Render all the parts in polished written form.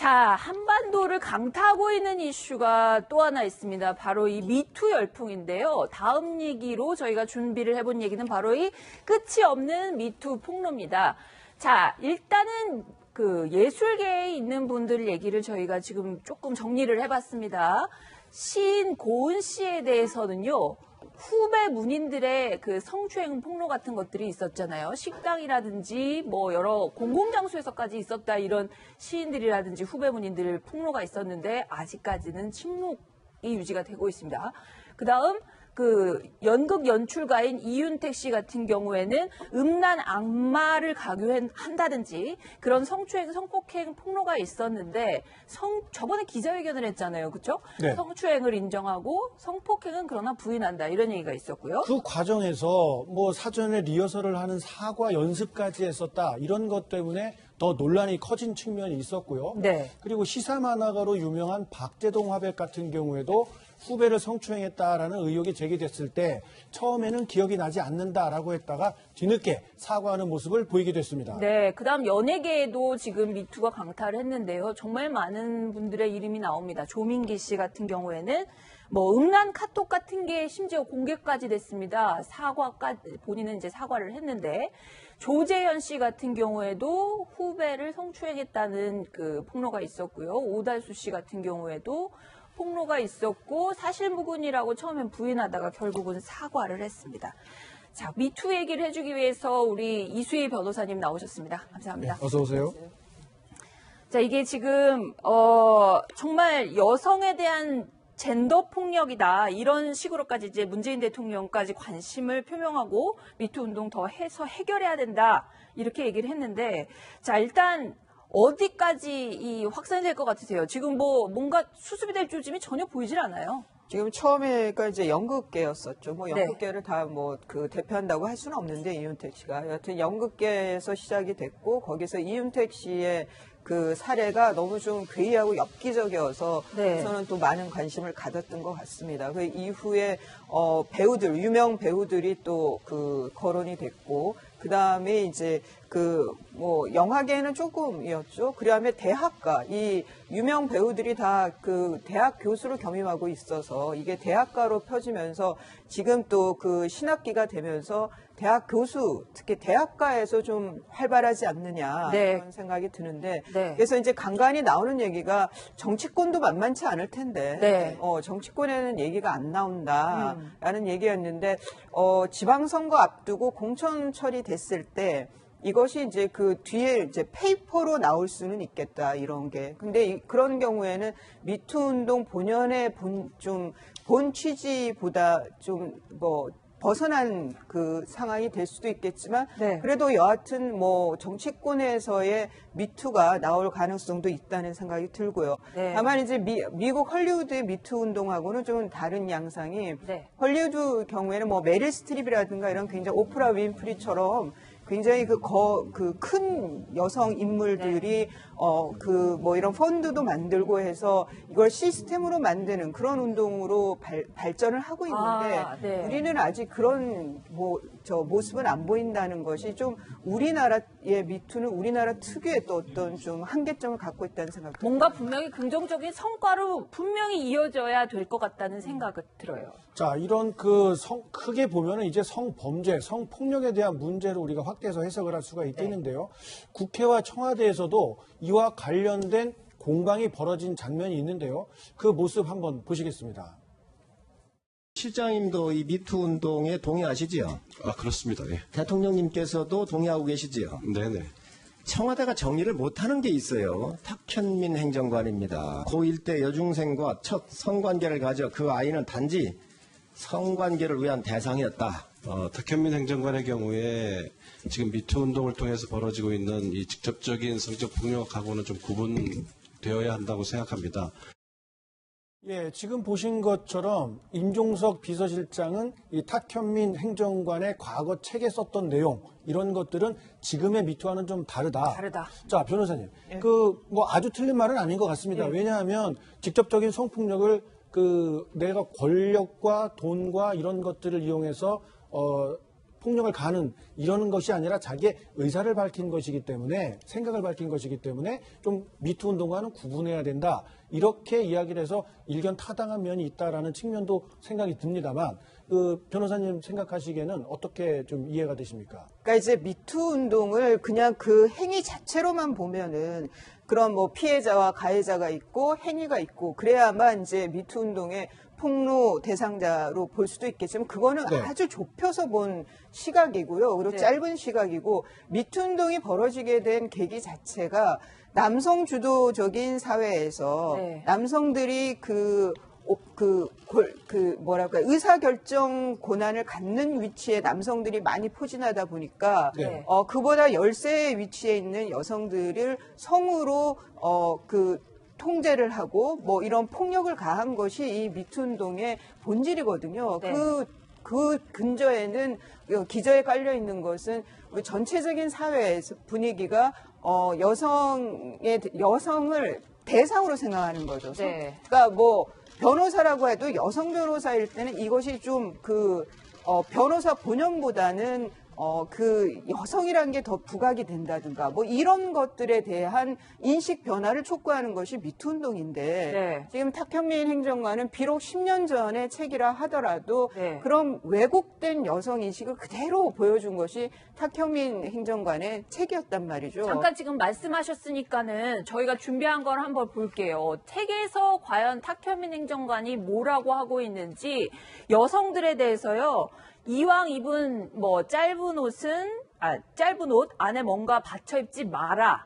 자, 한반도를 강타하고 있는 이슈가 또 하나 있습니다. 바로 이 미투 열풍인데요. 다음 얘기로 저희가 준비를 해본 얘기는 바로 이 끝이 없는 미투 폭로입니다. 자, 일단은 그 예술계에 있는 분들 얘기를 저희가 지금 조금 정리를 해봤습니다. 시인 고은 씨에 대해서는요. 후배 문인들의 그 성추행 폭로 같은 것들이 있었잖아요. 식당이라든지 뭐 여러 공공장소에서까지 있었다 이런 시인들이라든지 후배 문인들 폭로가 있었는데 아직까지는 침묵이 유지가 되고 있습니다. 그다음 그 연극 연출가인 이윤택 씨 같은 경우에는 음란 악마를 강요한다든지 그런 성추행, 성폭행 폭로가 있었는데 저번에 기자회견을 했잖아요. 그렇죠? 네. 성추행을 인정하고 성폭행은 그러나 부인한다. 이런 얘기가 있었고요. 그 과정에서 뭐 사전에 리허설을 하는 사과 연습까지 했었다. 이런 것 때문에 더 논란이 커진 측면이 있었고요. 네. 그리고 시사 만화가로 유명한 박재동 화백 같은 경우에도 후배를 성추행했다라는 의혹이 제기됐을 때 처음에는 기억이 나지 않는다라고 했다가 뒤늦게 사과하는 모습을 보이게 됐습니다. 네, 그다음 연예계에도 지금 미투가 강타를 했는데요. 정말 많은 분들의 이름이 나옵니다. 조민기 씨 같은 경우에는 뭐 음란 카톡 같은 게 심지어 공개까지 됐습니다. 사과까지 본인은 이제 사과를 했는데 조재현 씨 같은 경우에도 후배를 성추행했다는 그 폭로가 있었고요. 오달수 씨 같은 경우에도 폭로가 있었고 사실무근이라고 처음엔 부인하다가 결국은 사과를 했습니다. 자, 미투 얘기를 해주기 위해서 우리 이수희 변호사님 나오셨습니다. 감사합니다. 네, 어서 오세요. 자, 이게 지금 정말 여성에 대한 젠더 폭력이다 이런 식으로까지 이제 문재인 대통령까지 관심을 표명하고 미투 운동 더 해서 해결해야 된다 이렇게 얘기를 했는데 자 일단 어디까지 이 확산이 될 것 같으세요? 지금 뭐 뭔가 수습이 될 조짐이 전혀 보이질 않아요. 지금 처음에가 이제 연극계였었죠. 뭐 연극계를 다 뭐 그 대표한다고 할 수는 없는데 이윤택 씨가 여하튼 연극계에서 시작이 됐고 거기서 이윤택 씨의 그 사례가 너무 좀 괴이하고 엽기적이어서 네. 저는 또 많은 관심을 가졌던 것 같습니다. 그 이후에 배우들 유명 배우들이 또 그 거론이 됐고 그 다음에 이제 그 뭐 영화계는 조금이었죠. 그다음에 대학가 이 유명 배우들이 다 그 대학 교수로 겸임하고 있어서 이게 대학가로 펴지면서 지금 또 그 신학기가 되면서 대학 교수 특히 대학가에서 좀 활발하지 않느냐 네. 그런 생각이 드는데 네. 그래서 이제 간간히 나오는 얘기가 정치권도 만만치 않을 텐데 네. 정치권에는 얘기가 안 나온다라는 얘기였는데 지방선거 앞두고 공천 처리됐을 때 이것이 이제 그 뒤에 이제 페이퍼로 나올 수는 있겠다 이런 게. 근데 그런 경우에는 미투 운동 본연의 본 취지보다 좀 뭐 벗어난 그 상황이 될 수도 있겠지만 네. 그래도 여하튼 뭐 정치권에서의 미투가 나올 가능성도 있다는 생각이 들고요. 네. 다만 이제 미국 헐리우드의 미투 운동하고는 좀 다른 양상이 네. 헐리우드 경우에는 뭐 메릴 스트립이라든가 이런 굉장히 오프라 윈프리처럼 굉장히 그 큰 여성 인물들이 그 뭐 이런 펀드도 만들고 해서 이걸 시스템으로 만드는 그런 운동으로 발전을 하고 있는데 네. 우리는 아직 그런 모습은 안 보인다는 것이 좀 우리나라의 미투는 우리나라 특유의 또 어떤 좀 한계점을 갖고 있다는 생각이 듭니다. 뭔가 분명히 긍정적인 성과로 분명히 이어져야 될 것 같다는 생각이 들어요. 자, 이런 크게 보면은 이제 성범죄, 성폭력에 대한 문제를 우리가 확대해서 해석을 할 수가 있겠는데요. 국회와 청와대에서도 이와 관련된 공방이 벌어진 장면이 있는데요. 그 모습 한번 보시겠습니다. 실장님도 이 미투 운동에 동의하시지요? 아, 그렇습니다. 예. 대통령님께서도 동의하고 계시지요? 네네. 청와대가 정리를 못하는 게 있어요. 탁현민 행정관입니다. 고1 때 여중생과 첫 성관계를 가져 그 아이는 단지 성관계를 위한 대상이었다. 탁현민 행정관의 경우에 지금 미투 운동을 통해서 벌어지고 있는 이 직접적인 성적 폭력하고는 좀 구분되어야 한다고 생각합니다. 예, 지금 보신 것처럼 임종석 비서실장은 이 탁현민 행정관의 과거 책에 썼던 내용 이런 것들은 지금의 미투와는 좀 다르다. 자, 변호사님, 예. 뭐 아주 틀린 말은 아닌 것 같습니다. 예. 왜냐하면 직접적인 성폭력을 내가 권력과 돈과 이런 것들을 이용해서 폭력을 가하는 이러는 것이 아니라 자기의 의사를 밝힌 것이기 때문에 생각을 밝힌 것이기 때문에 좀 미투 운동과는 구분해야 된다. 이렇게 이야기를 해서 일견 타당한 면이 있다라는 측면도 생각이 듭니다만 그 변호사님 생각하시기에는 어떻게 좀 이해가 되십니까? 그러니까 이제 미투 운동을 그냥 그 행위 자체로만 보면은 그런 뭐 피해자와 가해자가 있고 행위가 있고 그래야만 이제 미투 운동의 폭로 대상자로 볼 수도 있겠지만 그거는 네. 아주 좁혀서 본 시각이고요. 그리고 네. 짧은 시각이고 미투 운동이 벌어지게 된 계기 자체가 남성 주도적인 사회에서 네. 남성들이 뭐랄까 의사결정 권한을 갖는 위치에 남성들이 많이 포진하다 보니까 네. 그보다 열세의 위치에 있는 여성들을 성으로 통제를 하고 뭐 이런 폭력을 가한 것이 이 미투 운동의 본질이거든요. 네. 그 근저에는 기저에 깔려 있는 것은 우리 전체적인 사회의 분위기가 여성을 대상으로 생각하는 거죠. 네. 그러니까 뭐 변호사라고 해도 여성 변호사일 때는 이것이 좀 변호사 본연보다는 그 여성이라는 게 더 부각이 된다든가 뭐 이런 것들에 대한 인식 변화를 촉구하는 것이 미투 운동인데 네. 지금 탁현민 행정관은 비록 10년 전의 책이라 하더라도 네. 그런 왜곡된 여성 인식을 그대로 보여준 것이 탁현민 행정관의 책이었단 말이죠. 잠깐 지금 말씀하셨으니까는 저희가 준비한 걸 한번 볼게요. 책에서 과연 탁현민 행정관이 뭐라고 하고 있는지 여성들에 대해서요. 이왕 입은 짧은 옷 안에 뭔가 받쳐 입지 마라.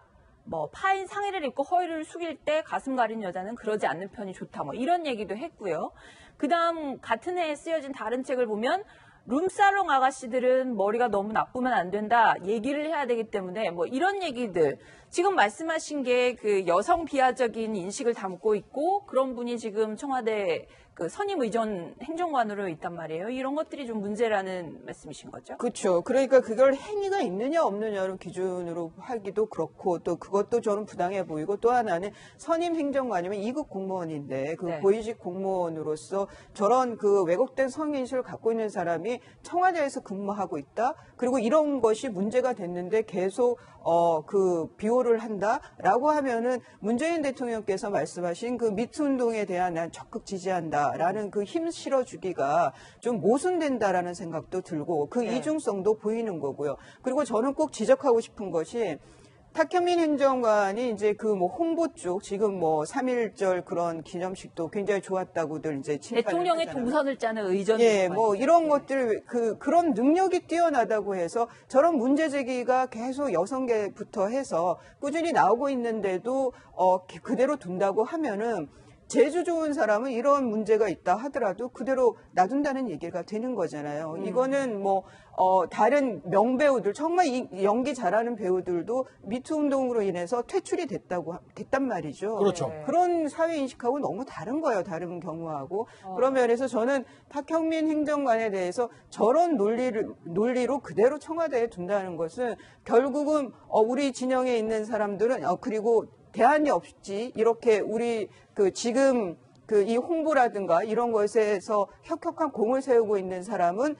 파인 상의를 입고 허리를 숙일 때 가슴 가린 여자는 그러지 않는 편이 좋다. 이런 얘기도 했고요. 그다음 같은 해에 쓰여진 다른 책을 보면 룸사롱 아가씨들은 머리가 너무 나쁘면 안 된다. 얘기를 해야 되기 때문에 이런 얘기들. 지금 말씀하신 게 그 여성 비하적인 인식을 담고 있고 그런 분이 지금 청와대 그 선임 의전 행정관으로 있단 말이에요. 이런 것들이 좀 문제라는 말씀이신 거죠? 그렇죠. 그러니까 그걸 행위가 있느냐 없느냐를 기준으로 하기도 그렇고 또 그것도 저는 부당해 보이고 또 하나는 선임 행정관이면 2급 공무원인데 그 네. 고위직 공무원으로서 저런 그 왜곡된 성인식을 갖고 있는 사람이 청와대에서 근무하고 있다. 그리고 이런 것이 문제가 됐는데 계속 비호를 한다라고 하면은 문재인 대통령께서 말씀하신 그 미투 운동에 대한 난 적극 지지한다라는 그 힘 실어주기가 좀 모순된다라는 생각도 들고 그 네. 이중성도 보이는 거고요. 그리고 저는 꼭 지적하고 싶은 것이 탁현민 행정관이 이제 그 홍보 쪽 지금 3.1절 그런 기념식도 굉장히 좋았다고들 이제 칭찬을 대통령의 하잖아요. 동선을 짜는 의전. 예, 이런 것들, 그런 능력이 뛰어나다고 해서 저런 문제 제기가 계속 여성계부터 해서 꾸준히 나오고 있는데도, 그대로 둔다고 하면은 재주 좋은 사람은 이런 문제가 있다 하더라도 그대로 놔둔다는 얘기가 되는 거잖아요. 이거는 다른 명배우들, 정말 이 연기 잘하는 배우들도 미투 운동으로 인해서 퇴출이 됐단 말이죠. 그렇죠. 네. 그런 사회 인식하고 너무 다른 거예요. 다른 경우하고. 그런 면에서 저는 탁현민 행정관에 대해서 저런 논리로 그대로 청와대에 둔다는 것은 결국은 우리 진영에 있는 사람들은 그리고 대안이 없지 이렇게 우리 지금 이 홍보라든가 이런 것에서 혁혁한 공을 세우고 있는 사람은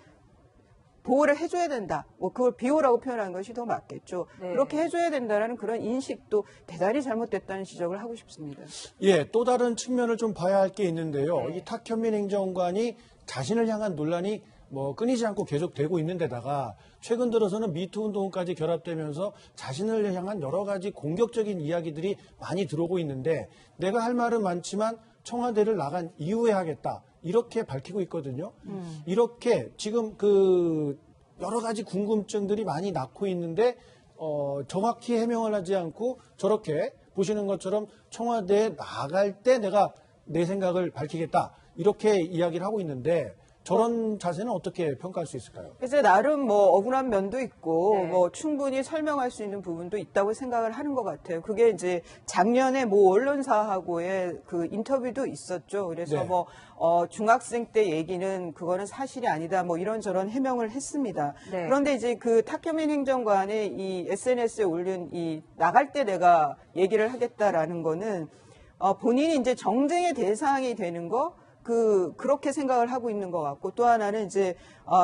보호를 해줘야 된다. 그걸 비호라고 표현하는 것이 더 맞겠죠. 네. 그렇게 해줘야 된다는 그런 인식도 대단히 잘못됐다는 지적을 하고 싶습니다. 예, 또 다른 측면을 좀 봐야 할 게 있는데요. 이 탁현민 행정관이 자신을 향한 논란이 끊이지 않고 계속되고 있는 데다가 최근 들어서는 미투 운동까지 결합되면서 자신을 향한 여러 가지 공격적인 이야기들이 많이 들어오고 있는데 내가 할 말은 많지만 청와대를 나간 이후에 하겠다. 이렇게 밝히고 있거든요. 이렇게 지금 여러 가지 궁금증들이 많이 낳고 있는데 정확히 해명을 하지 않고 저렇게 보시는 것처럼 청와대에 나갈 때 내가 내 생각을 밝히겠다. 이렇게 이야기를 하고 있는데 저런 자세는 어떻게 평가할 수 있을까요? 그래서 나름 억울한 면도 있고 네. 충분히 설명할 수 있는 부분도 있다고 생각을 하는 것 같아요. 그게 이제 작년에 언론사하고의 그 인터뷰도 있었죠. 그래서 네. 중학생 때 얘기는 그거는 사실이 아니다. 이런저런 해명을 했습니다. 네. 그런데 이제 그 탁현민 행정관의 이 SNS에 올린 이 나갈 때 내가 얘기를 하겠다라는 거는 본인이 이제 정쟁의 대상이 되는 거 그렇게 생각을 하고 있는 것 같고 또 하나는 이제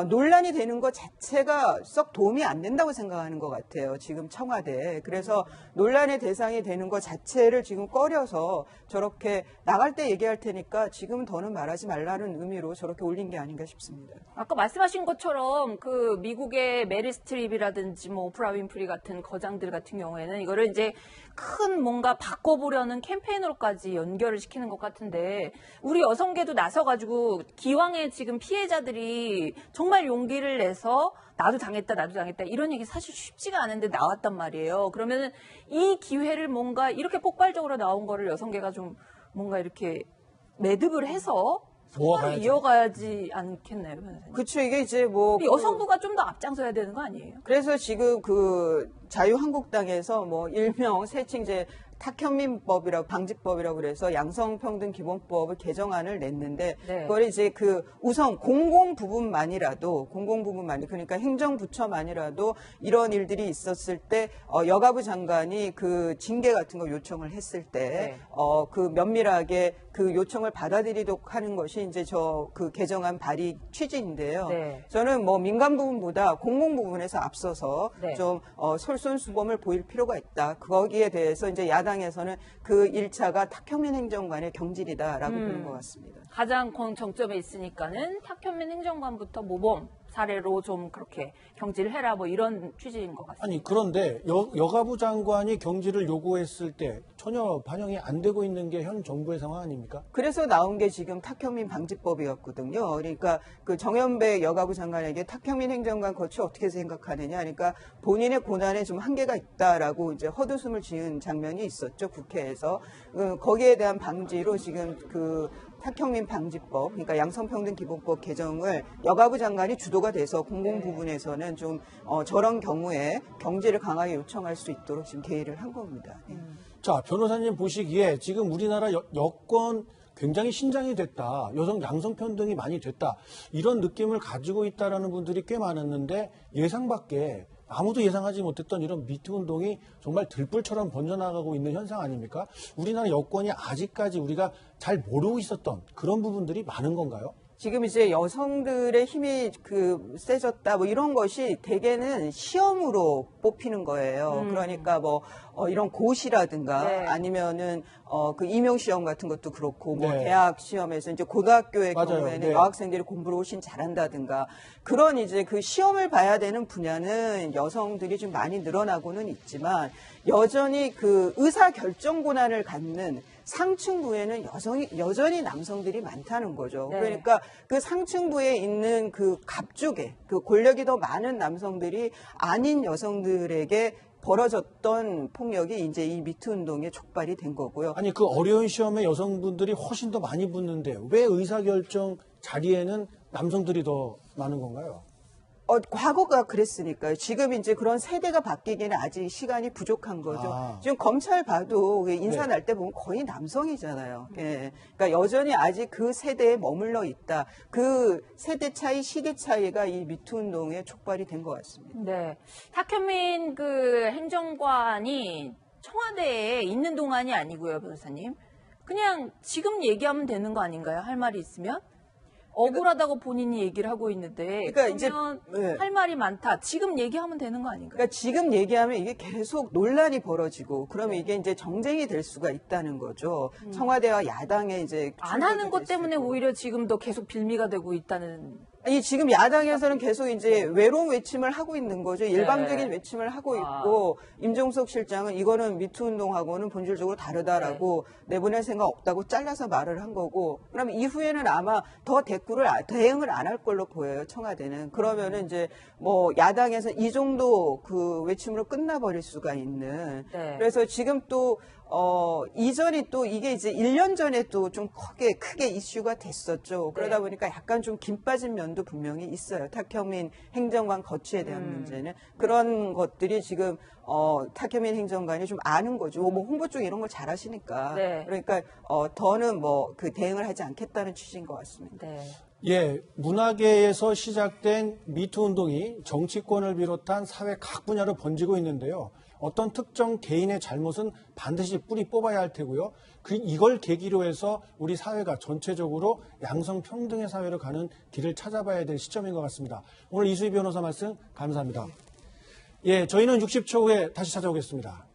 논란이 되는 것 자체가 썩 도움이 안 된다고 생각하는 것 같아요. 지금 청와대. 그래서 논란의 대상이 되는 것 자체를 지금 꺼려서 저렇게 나갈 때 얘기할 테니까 지금 더는 말하지 말라는 의미로 저렇게 올린 게 아닌가 싶습니다. 아까 말씀하신 것처럼 그 미국의 메릴 스트립이라든지 뭐 오프라 윈프리 같은 거장들 같은 경우에는 이거를 이제 큰 뭔가 바꿔보려는 캠페인으로까지 연결을 시키는 것 같은데 우리 여성계도 나서가지고 기왕에 지금 피해자들이 정말 용기를 내서 나도 당했다 이런 얘기 사실 쉽지가 않은데 나왔단 말이에요. 그러면은 이 기회를 뭔가 이렇게 폭발적으로 나온 거를 여성계가 좀 뭔가 이렇게 매듭을 해서 모아가야죠. 이어가야지 않겠나요, 변호사님? 그렇죠. 이게 이제 뭐 여성부가 좀 더 앞장서야 되는 거 아니에요? 그래서 지금 그 자유한국당에서 뭐 일명 세칭제 탁현민법이라고 방지법이라고 그래서 양성평등기본법을 개정안을 냈는데 네. 그걸 이제 그 우선 공공 부분만이라도 그러니까 행정부처만이라도 이런 일들이 있었을 때 여가부 장관이 그 징계 같은 거 요청을 했을 때 네. 그 면밀하게 그 요청을 받아들이도록 하는 것이 이제 그 개정안 발의 취지인데요. 네. 저는 뭐 민간 부분보다 공공 부분에서 앞서서 네. 좀 솔선수범을 보일 필요가 있다. 거기에 대해서 이제 야당에서는 그 1차가 탁현민 행정관의 경질이다라고 보는 것 같습니다. 가장 정점에 있으니까는 탁현민 행정관부터 모범 사례로 좀 그렇게 경질을 해라 뭐 이런 취지인 것 같습니다. 아니 그런데 여가부 장관이 경질을 요구했을 때 전혀 반영이 안 되고 있는 게 현 정부의 상황 아닙니까? 그래서 나온 게 지금 탁현민 방지법이었거든요. 그러니까 그 정연배 여가부 장관에게 탁현민 행정관 거치 어떻게 생각하느냐. 그러니까 본인의 고난에 좀 한계가 있다라고 이제 헛웃음을 지은 장면이 있었죠. 국회에서. 거기에 대한 방지로 지금 그 탁현민 방지법, 그러니까 양성평등기본법 개정을 여가부 장관이 주도가 돼서 공공 부분에서는 좀 저런 경우에 경제를 강하게 요청할 수 있도록 지금 개의를 한 겁니다. 네. 자, 변호사님 보시기에 지금 우리나라 여권 굉장히 신장이 됐다. 여성 양성평등이 많이 됐다. 이런 느낌을 가지고 있다라는 분들이 꽤 많았는데 예상 밖에 아무도 예상하지 못했던 이런 미투 운동이 정말 들불처럼 번져나가고 있는 현상 아닙니까? 우리나라 여권이 아직까지 우리가 잘 모르고 있었던 그런 부분들이 많은 건가요? 지금 이제 여성들의 힘이 세졌다 뭐 이런 것이 대개는 시험으로 뽑히는 거예요. 그러니까 뭐 이런 고시라든가 네. 아니면은 그 임용 시험 같은 것도 그렇고 뭐 네. 대학 시험에서 이제 고등학교의 맞아요. 경우에는 네. 여학생들이 공부를 훨씬 잘한다든가 그런 이제 그 시험을 봐야 되는 분야는 여성들이 좀 많이 늘어나고는 있지만 여전히 그 의사 결정 권한을 갖는 상층부에는 여전히 남성들이 많다는 거죠. 네. 그러니까 그 상층부에 있는 그 갑쪽에 그 권력이 더 많은 남성들이 아닌 여성들에게 벌어졌던 폭력이 이제 이 미투 운동에 촉발이 된 거고요. 아니 그 어려운 시험에 여성분들이 훨씬 더 많이 붙는데 왜 의사결정 자리에는 남성들이 더 많은 건가요? 과거가 그랬으니까요. 지금 이제 그런 세대가 바뀌기는 아직 시간이 부족한 거죠. 아. 지금 검찰 봐도 인사 네. 날 때 보면 거의 남성이잖아요. 예. 그러니까 여전히 아직 그 세대에 머물러 있다. 그 세대 차이, 시대 차이가 이 미투 운동에 촉발이 된 것 같습니다. 네. 탁현민 그 행정관이 청와대에 있는 동안이 아니고요, 변호사님. 그냥 지금 얘기하면 되는 거 아닌가요? 할 말이 있으면? 억울하다고 본인이 얘기를 하고 있는데 그러니까 이제, 그러면 네. 할 말이 많다. 지금 얘기하면 되는 거 아닌가요? 그러니까 지금 얘기하면 이게 계속 논란이 벌어지고 그러면 이게 이제 정쟁이 될 수가 있다는 거죠. 청와대와 야당의 이제 안 하는 것 될 때문에 수고. 오히려 지금도 계속 빌미가 되고 있다는. 이 지금 야당에서는 계속 이제 외로운 외침을 하고 있는 거죠. 일방적인 외침을 하고 있고 임종석 실장은 이거는 미투 운동하고는 본질적으로 다르다라고 내보낼 생각 없다고 잘라서 말을 한 거고 그러면 이후에는 아마 더 대응을 안 할 걸로 보여요. 청와대는. 그러면은 이제 뭐 야당에서 이 정도 그 외침으로 끝나버릴 수가 있는. 네. 그래서 지금 또 이전이 또 이게 이제 1년 전에 또 좀 크게 이슈가 됐었죠. 그러다 보니까 약간 좀 김 빠진 면도 분명히 있어요. 탁현민 행정관 거취에 대한 문제는. 그런 것들이 지금 탁현민 행정관이 좀 아는 거죠. 뭐 홍보 쪽 이런 걸 잘 하시니까. 네. 그러니까 더는 뭐 그 대응을 하지 않겠다는 취지인 것 같습니다. 네. 예, 문화계에서 시작된 미투 운동이 정치권을 비롯한 사회 각 분야로 번지고 있는데요. 어떤 특정 개인의 잘못은 반드시 뿌리 뽑아야 할 테고요. 이걸 계기로 해서 우리 사회가 전체적으로 양성평등의 사회로 가는 길을 찾아봐야 될 시점인 것 같습니다. 오늘 이수희 변호사 말씀 감사합니다. 예, 저희는 60초 후에 다시 찾아오겠습니다.